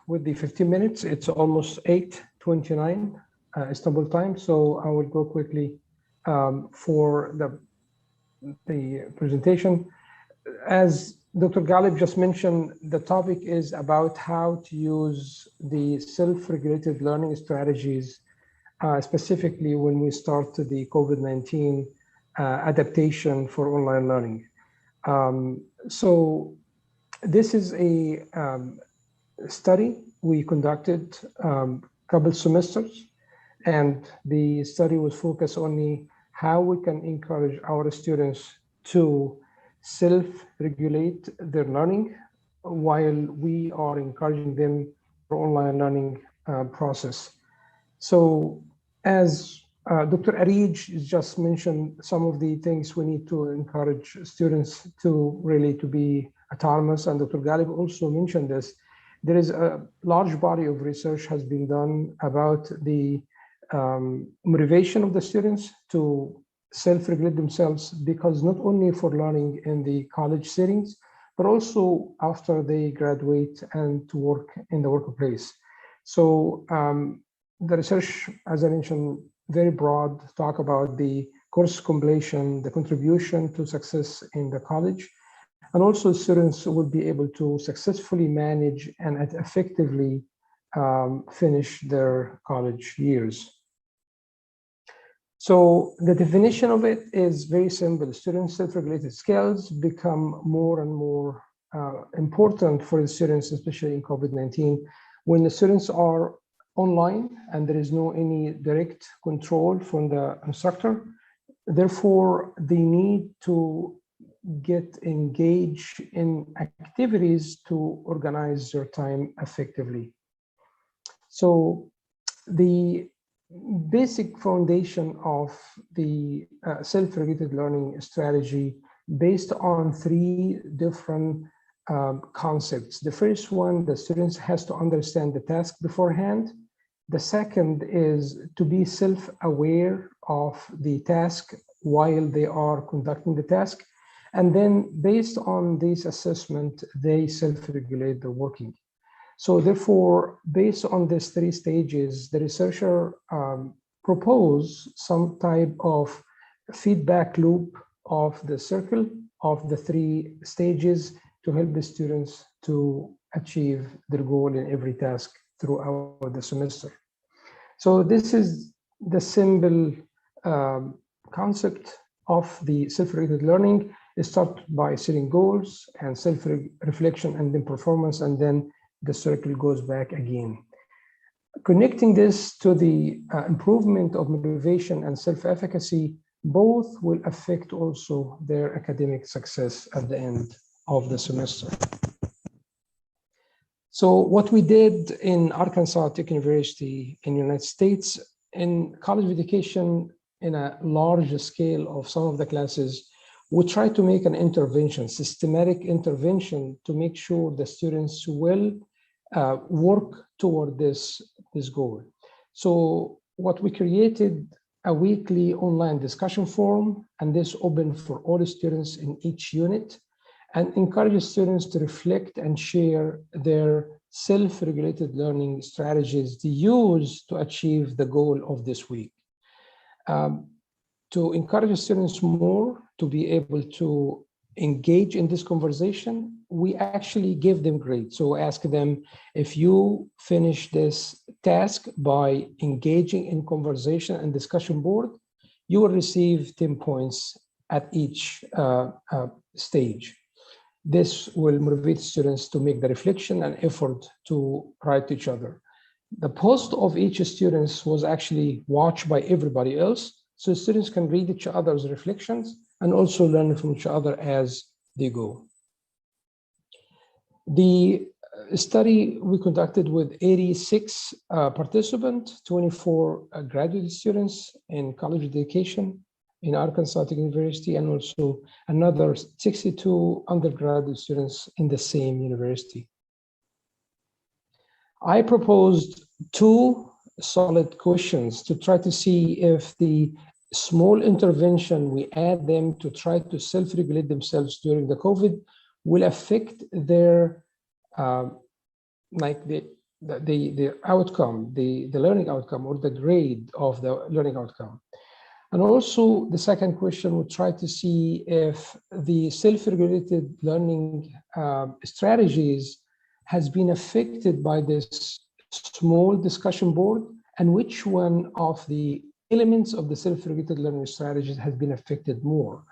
with the 15 minutes. It's almost 8:29 Istanbul time, so I will go quickly for the presentation. As Dr. Galib just mentioned, the topic is about how to use the self-regulated learning strategies, specifically when we start the COVID-19 adaptation for online learning. So this is a study we conducted couple semesters, and the study was focused only how we can encourage our students to self-regulate their learning while we are encouraging them for online learning process. So as Dr. Arij just mentioned, some of the things we need to encourage students to really to be autonomous, and Dr. Galib also mentioned this. There is a large body of research has been done about the motivation of the students to self-regulate themselves, because not only for learning in the college settings, but also after they graduate and to work in the workplace. So the research, as I mentioned, very broad, talk about the course completion, the contribution to success in the college, and also students will be able to successfully manage and effectively finish their college years. So the definition of it is very simple. Students' self-regulated skills become more and more important for the students, especially in COVID-19. When the students are online and there is no any direct control from the instructor, therefore they need to get engaged in activities to organize their time effectively. So the basic foundation of the self-regulated learning strategy based on three different concepts. The first one, the students has to understand the task beforehand. The second is to be self-aware of the task while they are conducting the task. And then based on this assessment, they self-regulate their working. So therefore, based on these three stages, the researcher proposed some type of feedback loop of the circle of the three stages to help the students to achieve their goal in every task throughout the semester. So this is the simple concept of the self-regulated learning. It starts by setting goals and self-reflection and then performance, and then the circle goes back again. Connecting this to the improvement of motivation and self-efficacy, both will affect also their academic success at the end of the semester. So what we did in Arkansas Tech University in the United States, in college education, in a large scale of some of the classes, we try to make an intervention, systematic intervention, to make sure the students will work toward this goal. So what we created, a weekly online discussion forum, and this open for all the students in each unit, and encourages students to reflect and share their self-regulated learning strategies to use to achieve the goal of this week. To encourage students more to be able to engage in this conversation, we actually give them grades. So ask them, if you finish this task by engaging in conversation and discussion board, you will receive 10 points at each stage. This will motivate students to make the reflection and effort to write to each other. The post of each student was actually watched by everybody else, so students can read each other's reflections and also learn from each other as they go. The study we conducted with 86 participants, 24 graduate students in college education in Arkansas Tech University, and also another 62 undergraduate students in the same university. I proposed two solid questions to try to see if the small intervention we add them to try to self-regulate themselves during the COVID will affect their like the outcome, the learning outcome or the grade of the learning outcome. And also the second question would try to see if the self-regulated learning strategies has been affected by this small discussion board, and which one of the elements of the self-regulated learning strategies has been affected more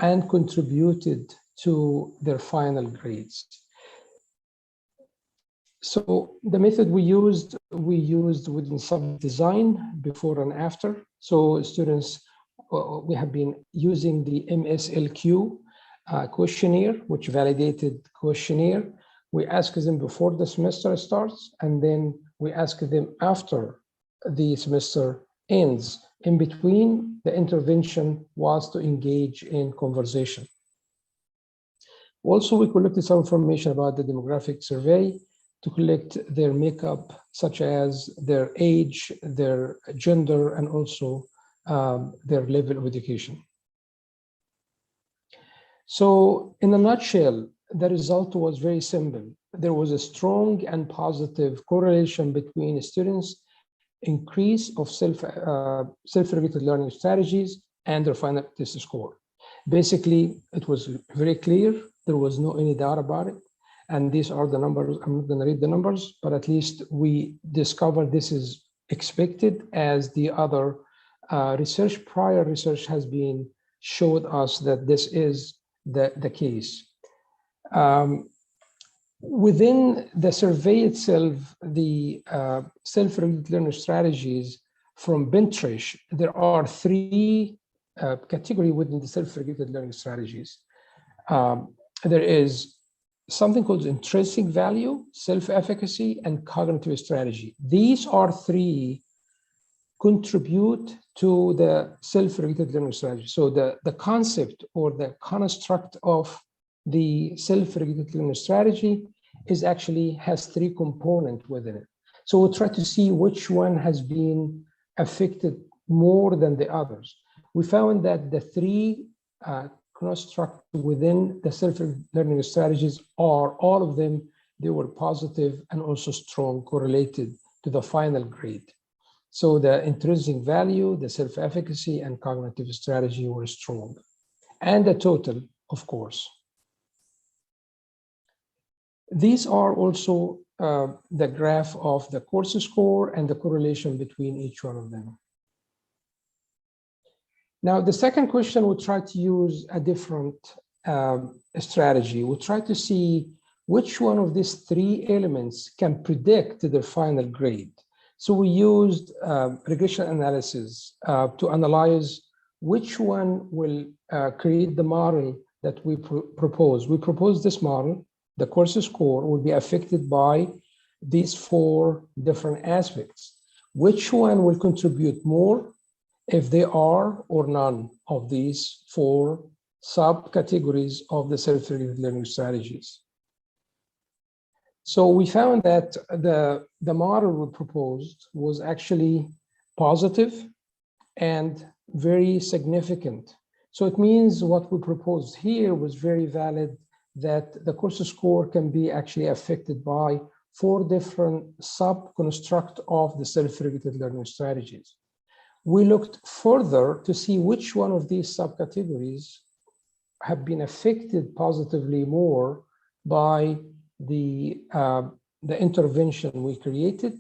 and contributed to their final grades. So the method we used within subject design before and after. So students, we have been using the MSLQ questionnaire, which validated questionnaire. We ask them before the semester starts, and then we ask them after the semester ends. In between, the intervention was to engage in conversation. Also, we collected some information about the demographic survey to collect their makeup, such as their age, their gender, and also their level of education. So in a nutshell, the result was very simple. There was a strong and positive correlation between students' increase of self-regulated learning strategies and their final test score. Basically, it was very clear. There was no any doubt about it. And these are the numbers. I'm not going to read the numbers, but at least we discovered this is expected, as the other prior research has been showed us that this is the case. Within the survey itself, the self-regulated learning strategies from Pinterest, there are three categories within the self-regulated learning strategies. There is something called intrinsic value, self-efficacy, and cognitive strategy. These are three contribute to the self-regulated learning strategy. So the concept or the construct of the self-regulated learning strategy is actually has three components within it. So we'll try to see which one has been affected more than the others. We found that the three construct within the self-learning strategies are all of them, they were positive and also strong correlated to the final grade. So the intrinsic value, the self-efficacy, and cognitive strategy were strong. And the total, of course. These are also the graph of the course score and the correlation between each one of them. Now, the second question, we'll try to use a different strategy. We'll try to see which one of these three elements can predict the final grade. So we used regression analysis to analyze which one will create the model that we propose. We propose this model. The course score will be affected by these four different aspects. Which one will contribute more if they are or none of these four subcategories of the self-regulated learning strategies? So we found that the model we proposed was actually positive and very significant. So it means what we proposed here was very valid, that the course score can be actually affected by four different sub-constructs of the self-regulated learning strategies. We looked further to see which one of these subcategories have been affected positively more by the intervention we created.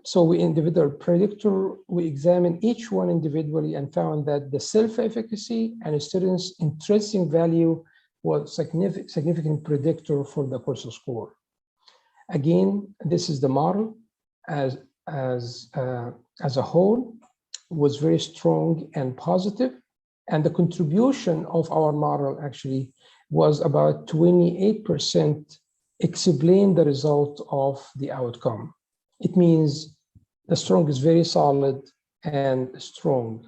So we individual predictor, we examined each one individually and found that the self-efficacy and students' intrinsic value was significant predictor for the course score. Again, this is the model as a whole was very strong and positive, and the contribution of our model actually was about 28% explain the result of the outcome. It means the strong is very solid and strong.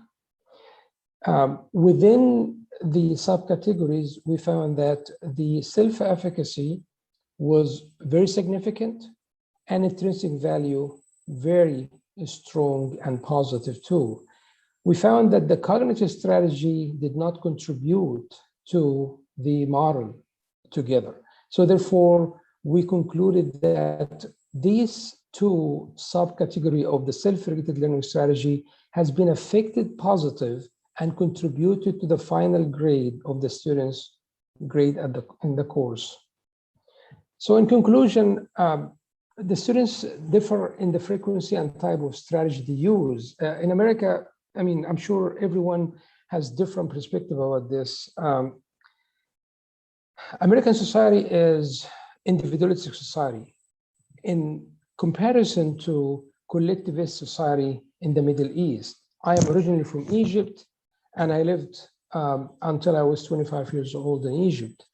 Within the subcategories, we found that the self-efficacy was very significant and intrinsic value very strong and positive too. We found that the cognitive strategy did not contribute to the model together. So therefore, we concluded that these two subcategory of the self-regulated learning strategy has been affected positive and contributed to the final grade of the students' grade in the course. So in conclusion, the students differ in the frequency and type of strategy they use. In America, I mean, I'm sure everyone has different perspective about this. American society is individualistic society in comparison to collectivist society in the Middle East. I am originally from Egypt, and I lived until I was 25 years old in Egypt.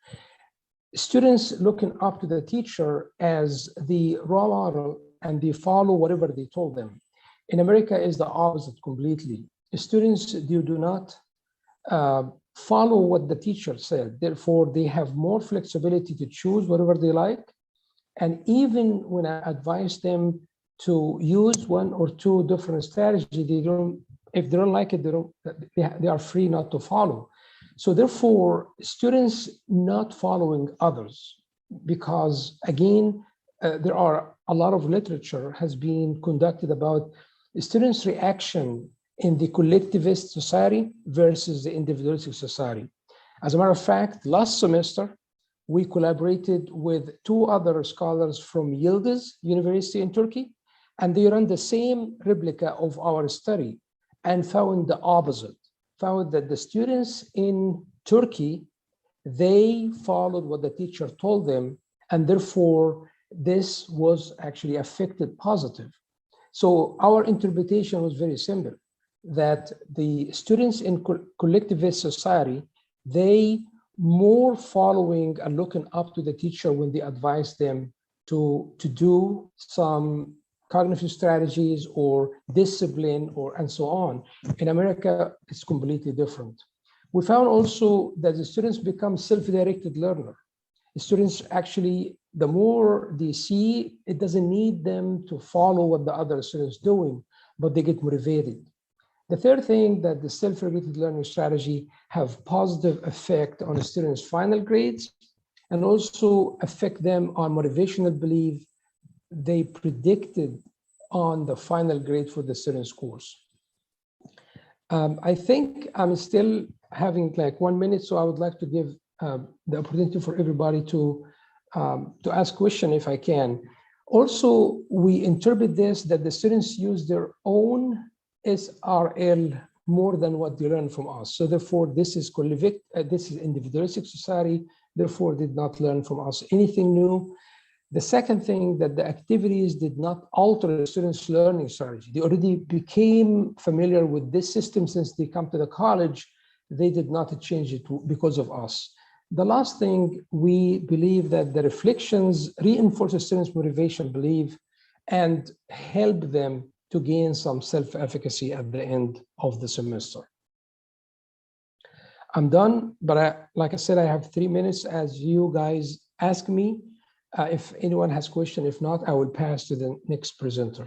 Students looking up to the teacher as the role model, and they follow whatever they told them. In America is the opposite completely. Students do not follow what the teacher said. Therefore, they have more flexibility to choose whatever they like. And even when I advise them to use one or two different strategies, if they don't like it, they are free not to follow. So therefore, students not following others, because again, there are a lot of literature has been conducted about students' reaction in the collectivist society versus the individualistic society. As a matter of fact, last semester, we collaborated with two other scholars from Yildiz University in Turkey, and they ran the same replica of our study and found the opposite. Found that the students in Turkey, they followed what the teacher told them, and therefore this was actually affected positive. So our interpretation was very simple, that the students in collectivist society, they more following and looking up to the teacher when they advise them to do some cognitive strategies or discipline and so on. In America, it's completely different. We found also that the students become self-directed learner. The students actually, the more they see, it doesn't need them to follow what the other students doing, but they get motivated. The third thing that the self-regulated learning strategy have positive effect on the students' final grades and also affect them on motivational belief they predicted on the final grade for the student's course. I think I'm still having like 1 minute, so I would like to give the opportunity for everybody to ask question if I can. Also, we interpret this that the students use their own SRL more than what they learn from us. So therefore, this is individualistic society, therefore did not learn from us anything new. The second thing, that the activities did not alter the students' learning strategy. They already became familiar with this system since they come to the college. They did not change it because of us. The last thing, we believe that the reflections reinforce the students' motivation, belief, and help them to gain some self-efficacy at the end of the semester. I'm done, but like I said, I have 3 minutes as you guys ask me. If anyone has question, if not, I will pass to the next presenter.